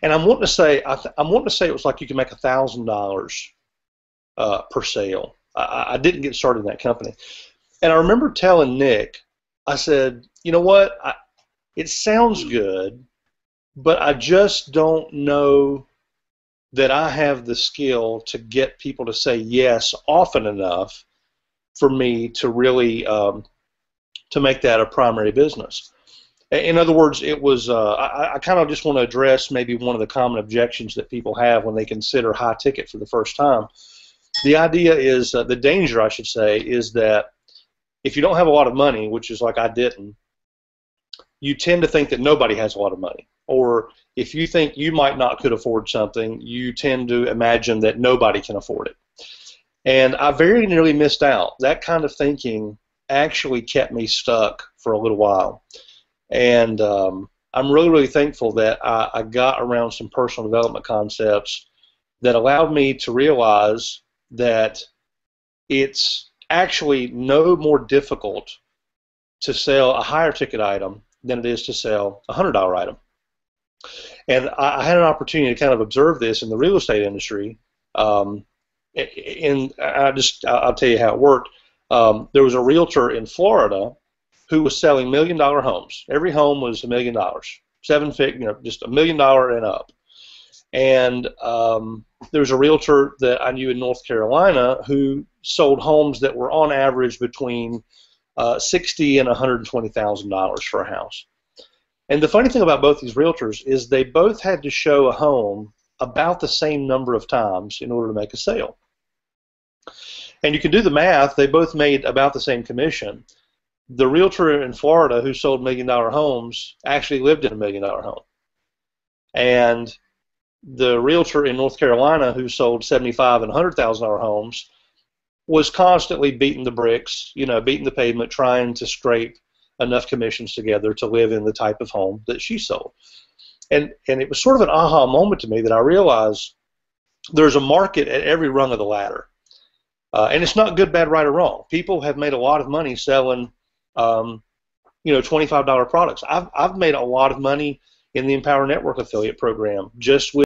And I'm wanting to say I'm wanting to say it was like you could make $1,000 per sale. I didn't get started in that company, and I remember telling Nick, I said, you know what, it sounds good, but I just don't know that I have the skill to get people to say yes often enough for me to really to make that a primary business. In other words, it was I kind of just want to address maybe one of the common objections that people have when they consider high ticket for the first time. The idea is, the danger, I should say, is that if you don't have a lot of money, which is like I didn't, you tend to think that nobody has a lot of money. Or if you think you might not could afford something, you tend to imagine that nobody can afford it. And I very nearly missed out. That kind of thinking actually kept me stuck for a little while. And I'm really, really thankful that I got around some personal development concepts that allowed me to realize that it's actually no more difficult to sell a higher ticket item than it is to sell a $100 item. And I had an opportunity to kind of observe this in the real estate industry. I'll tell you how it worked. There was a realtor in Florida who was selling $1-million homes. Every home was $1 million, just $1 million and up. And there was a realtor that I knew in North Carolina who sold homes that were on average between $60,000 and $120,000 for a house. And the funny thing about both these realtors is they both had to show a home about the same number of times in order to make a sale. And you can do the math. They both made about the same commission. The realtor in Florida who sold $1 million homes actually lived in a $1 million home. And the realtor in North Carolina who sold $75,000 and $100,000 homes was constantly beating the bricks, beating the pavement, trying to scrape enough commissions together to live in the type of home that she sold. And it was sort of an aha moment to me that I realized there's a market at every rung of the ladder. And it's not good, bad, right, or wrong. People have made a lot of money selling, $25 products. I've made a lot of money in the Empower Network affiliate program just with